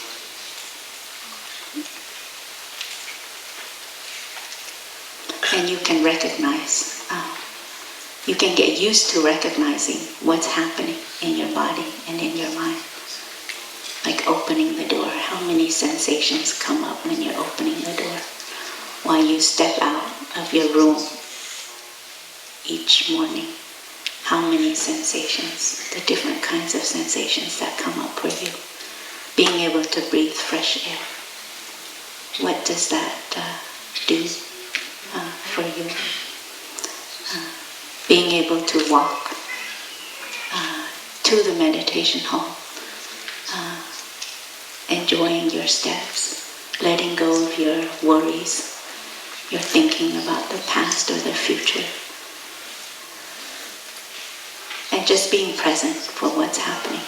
And you can recognize, you can get used to recognizing what's happening in your body and in your mind. Like opening the door, how many sensations come up when you're opening the door? While you step out of your room each morning, how many sensations, the different kinds of sensations that come up for you. Being able to breathe fresh air. What does that do for you? Being able to walk to the meditation hall, enjoying your steps, letting go of your worries, your thinking about the past or the future, and just being present for what's happening.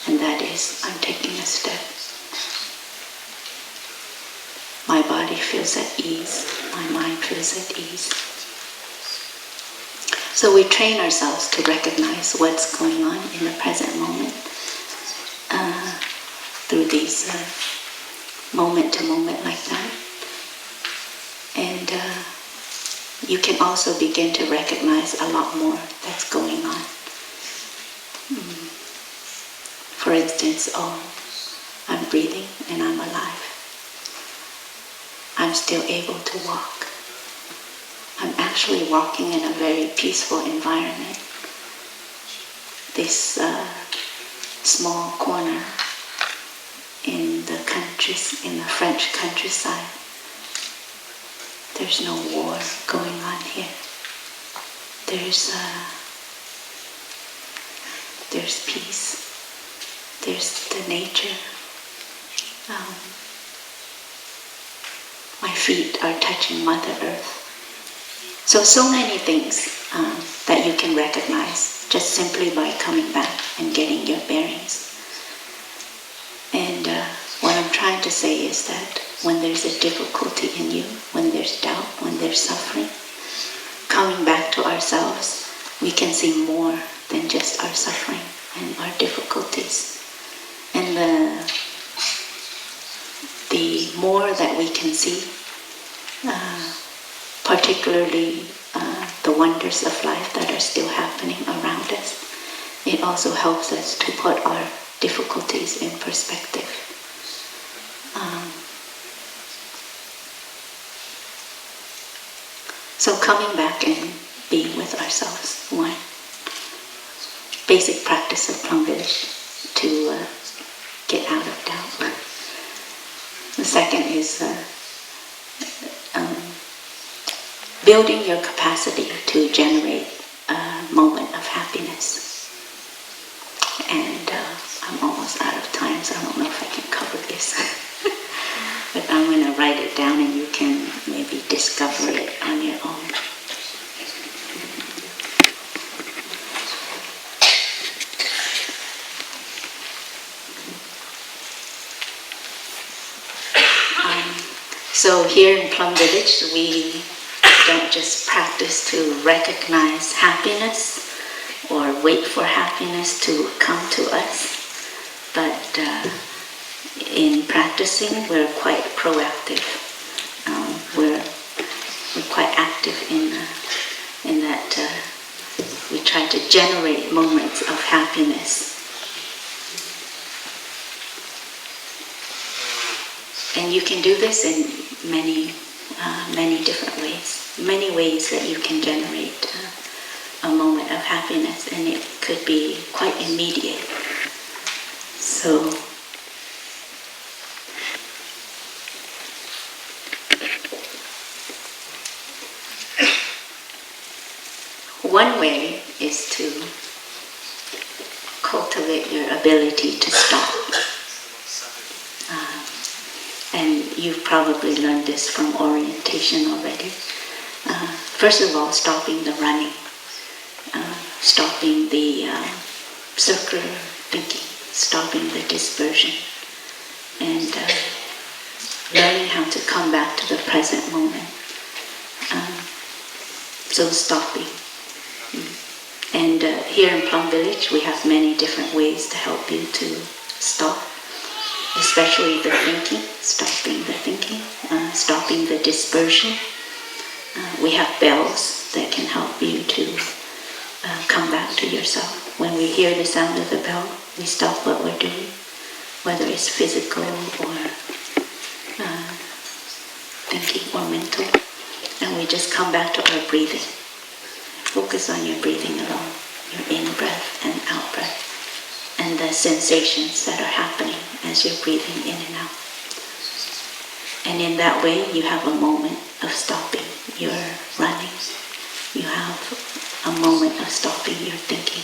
And that is, I'm taking a step. My body feels at ease, my mind feels at ease. So we train ourselves to recognize what's going on in the present moment through these moment to moment like that. And you can also begin to recognize a lot more that's going on. For instance, I'm breathing and I'm alive. I'm still able to walk. I'm actually walking in a very peaceful environment. This small corner in the French countryside. There's no war going on here. There's peace. There's the nature. My feet are touching Mother Earth. So many things that you can recognize just simply by coming back and getting your bearings. And what I'm trying to say is that when there's a difficulty in you, when there's doubt, when there's suffering, coming back to ourselves, we can see more than just our suffering and our difficulties. And the more that we can see, particularly the wonders of life that are still happening around us, it also helps us to put our difficulties in perspective. So coming back and being with ourselves, one basic practice of Plum Village to get out of doubt. The second is building your capacity to generate a moment of happiness. And I'm almost out of time, so I don't know if I can cover this. But I'm going to write it down and you can maybe discover it on your own. So here in Plum Village, we don't just practice to recognize happiness or wait for happiness to come to us, but in practicing, we're quite proactive. We're quite active in that we try to generate moments of happiness. And you can do this in many different ways. Many ways that you can generate a moment of happiness, and it could be quite immediate. So one way is to cultivate your ability to stop. And you've probably learned this from orientation already. First of all, stopping the running, stopping the circular thinking, stopping the dispersion, and learning how to come back to the present moment. So stopping. And here in Plum Village, we have many different ways to help you to stop. Especially the thinking, stopping the thinking, stopping the dispersion. We have bells that can help you to come back to yourself. When we hear the sound of the bell, we stop what we're doing, whether it's physical or thinking or mental, and we just come back to our breathing. Focus on your breathing alone, your in-breath and out-breath, and the sensations that are happening as you're breathing in and out. And in that way, you have a moment of stopping your running. You have a moment of stopping your thinking.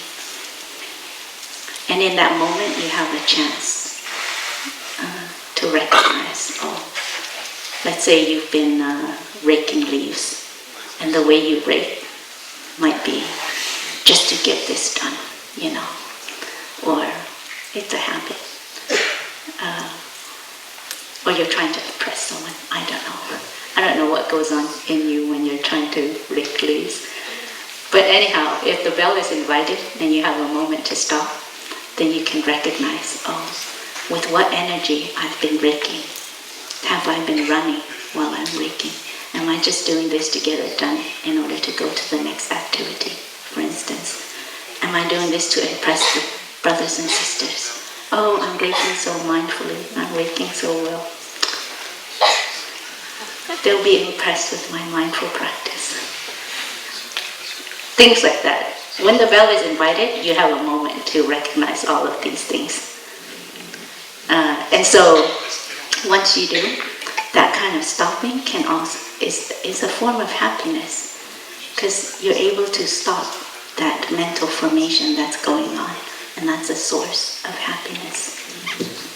And in that moment, you have a chance to recognize, let's say you've been raking leaves, and the way you rake might be just to get this done, or it's a habit. Or you're trying to impress someone. I don't know what goes on in you when you're trying to rake leaves. But anyhow, if the bell is invited and you have a moment to stop, then you can recognize, with what energy I've been raking. Have I been running while I'm raking? Am I just doing this to get it done in order to go to the next activity, for instance? Am I doing this to impress the brothers and sisters? Oh, I'm raking so mindfully, I'm raking so well. They'll be impressed with my mindful practice. Things like that. When the bell is invited, you have a moment to recognize all of these things. And so, once you do, that kind of stopping is a form of happiness, because you're able to stop that mental formation that's going on, and that's a source of happiness.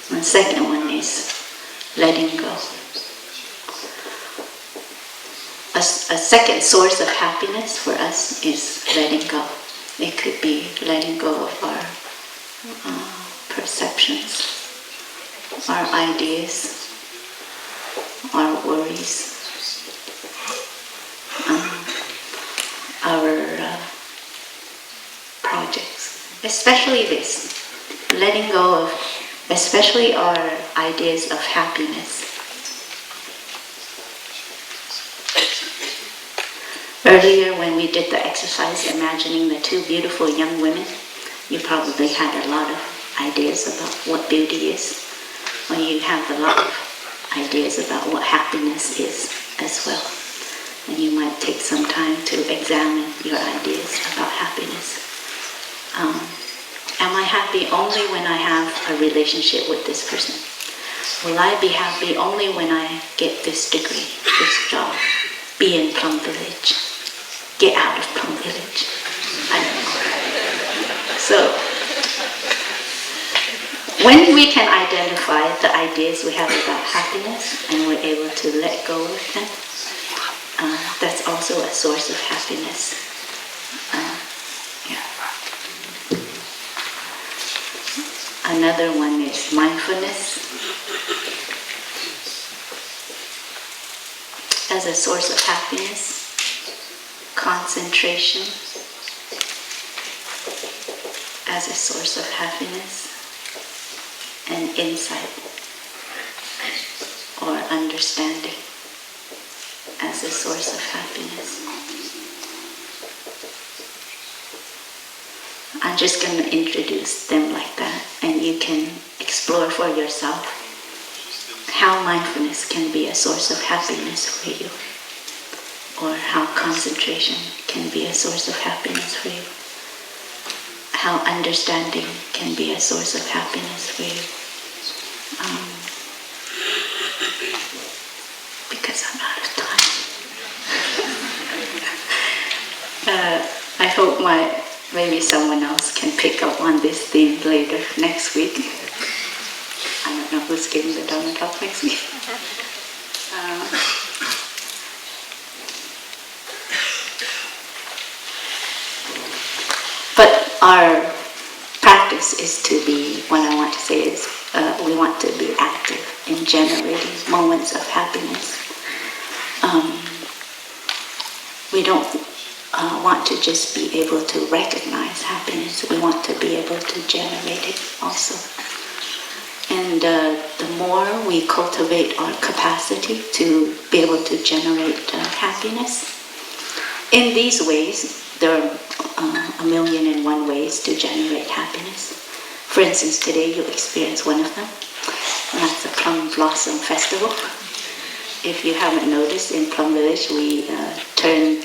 And the second one is letting go. A a second source of happiness for us is letting go. It could be letting go of our perceptions, our ideas, our worries, our projects. Especially this, letting go of especially our ideas of happiness. Earlier when we did the exercise imagining the two beautiful young women, you probably had a lot of ideas about what beauty is. Well, you have a lot of ideas about what happiness is as well. And you might take some time to examine your ideas about happiness. Am I happy only when I have a relationship with this person? Will I be happy only when I get this degree, this job, be in Plum Village, get out of Plum Village? I don't know. So, when we can identify the ideas we have about happiness and we're able to let go of them, that's also a source of happiness. Another one is mindfulness as a source of happiness, concentration as a source of happiness, and insight or understanding as a source of happiness. I'm just going to introduce them like that, and you can explore for yourself how mindfulness can be a source of happiness for you, or how concentration can be a source of happiness for you, how understanding can be a source of happiness for you. Because I'm out of time. I hope maybe someone else can pick up on this theme later, next week. I don't know who's giving the Dharma talk next week. But our practice is to be, what I want to say is, we want to be active in generating moments of happiness. We don't want to just be able to recognize happiness. We want to be able to generate it also. And the more we cultivate our capacity to be able to generate happiness, in these ways, there are 1,000,001 ways to generate happiness. For instance, today you experience one of them. That's the Plum Blossom Festival. If you haven't noticed, in Plum Village we turn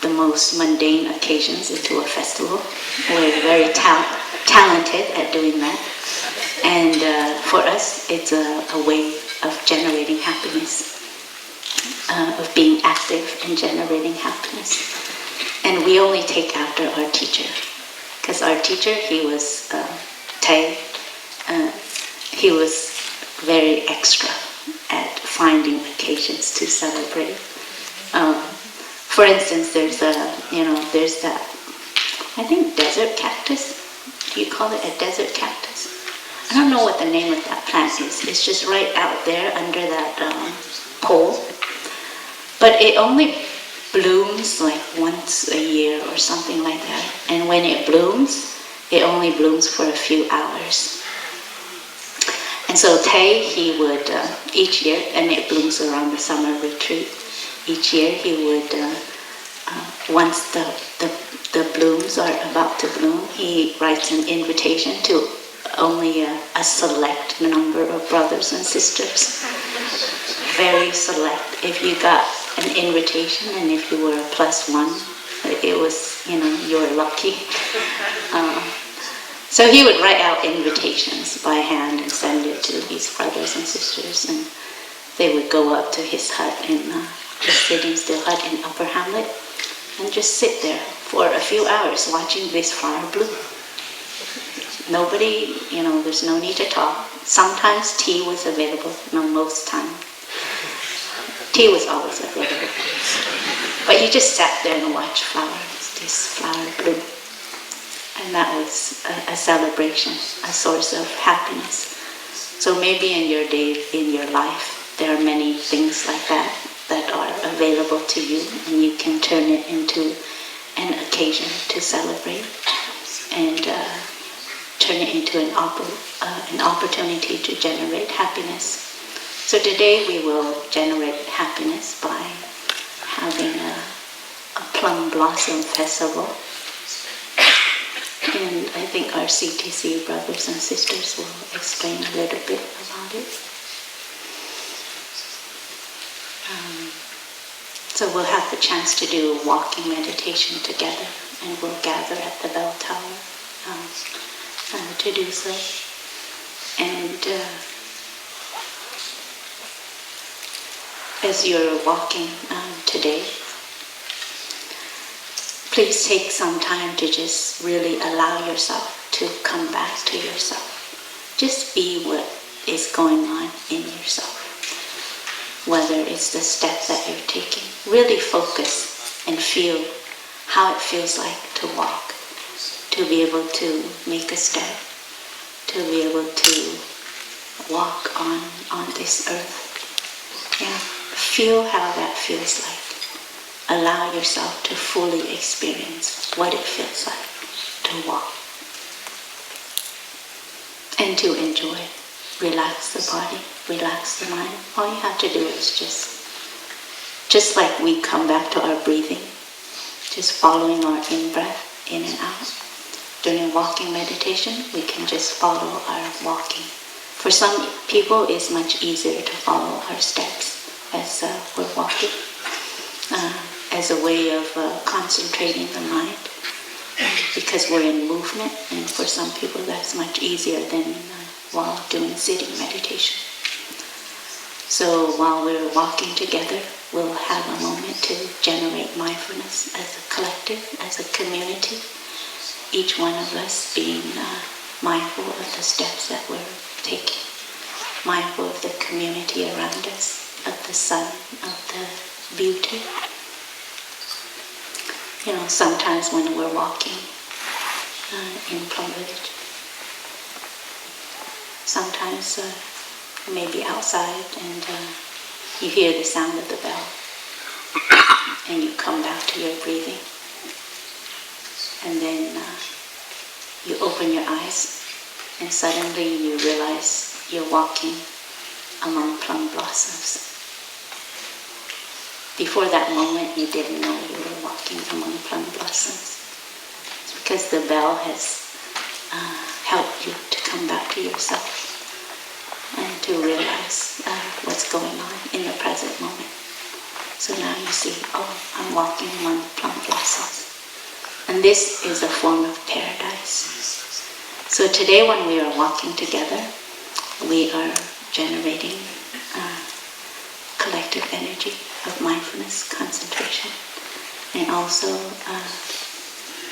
the most mundane occasions into a festival. We're very talented at doing that. And for us, it's a way of generating happiness, of being active in generating happiness. And we only take after our teacher. Because our teacher, he was Tay, he was very extra at finding occasions to celebrate. For instance, there's that, I think, desert cactus. Do you call it a desert cactus? I don't know what the name of that plant is. It's just right out there under that pole. But it only blooms like once a year or something like that. And when it blooms, it only blooms for a few hours. And so Tay, he would, each year, and it blooms around the summer retreat, each year he would, once the blooms are about to bloom, he writes an invitation to only a select number of brothers and sisters. Very select. If you got an invitation and if you were a +1, it was, you're lucky. So he would write out invitations by hand and send it to these brothers and sisters, and they would go up to his hut in his sitting still hut in Upper Hamlet and just sit there for a few hours watching this flower bloom. Nobody, there's no need to talk. Sometimes tea was available, most time. Tea was always available. But you just sat there and watched this flower bloom. And that was a celebration, a source of happiness. So maybe in your day, in your life, there are many things like that are available to you, and you can turn it into an occasion to celebrate and turn it into an opportunity to generate happiness. So today we will generate happiness by having a plum blossom festival. And I think our CTC brothers and sisters will explain a little bit about it. So we'll have the chance to do a walking meditation together, and we'll gather at the bell tower to do so. And as you're walking today, please take some time to just really allow yourself to come back to yourself. Just be what is going on in yourself. Whether it's the step that you're taking, really focus and feel how it feels like to walk, to be able to make a step, to be able to walk on this earth. Yeah. Feel how that feels like. Allow yourself to fully experience what it feels like to walk. And to enjoy. Relax the body, relax the mind. All you have to do is just like we come back to our breathing, just following our in-breath, in and out. During walking meditation, we can just follow our walking. For some people, it's much easier to follow our steps as we're walking, as a way of concentrating the mind, because we're in movement, and for some people that's much easier than while doing sitting meditation. So while we're walking together, we'll have a moment to generate mindfulness as a collective, as a community, each one of us being mindful of the steps that we're taking, mindful of the community around us, of the sun, of the beauty. You know, sometimes when we're walking in Plum Village, sometimes maybe outside and you hear the sound of the bell and you come back to your breathing, and then you open your eyes and suddenly you realize you're walking among plum blossoms. Before that moment you didn't know you were walking among plum blossoms. It's because the bell has helped you to come back to yourself and to realize what's going on in the present moment. So now you see, oh, I'm walking among plum blossoms. And this is a form of paradise. So today when we are walking together, we are generating collective energy of mindfulness, concentration. And also,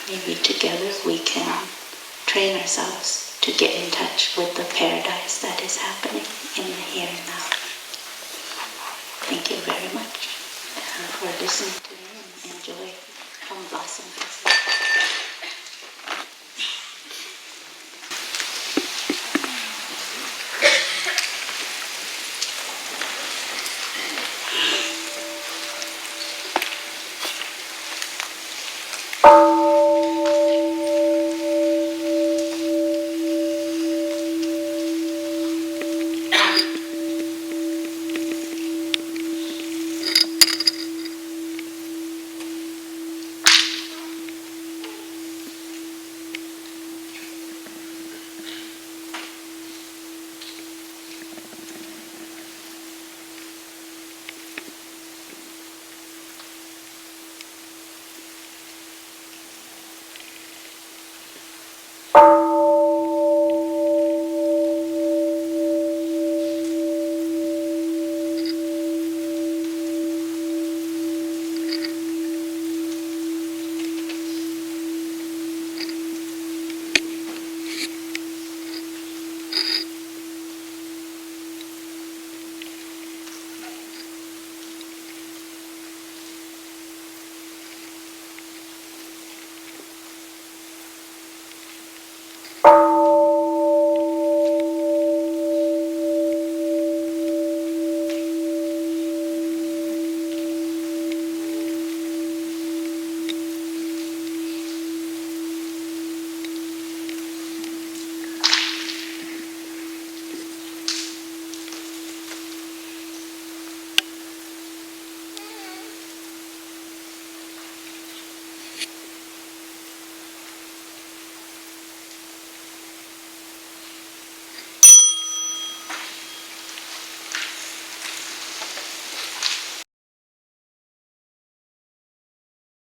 maybe together we can train ourselves to get in touch with the paradise that is happening in the here and now. Thank you very much for listening to me, and enjoy Plum Blossom Festival.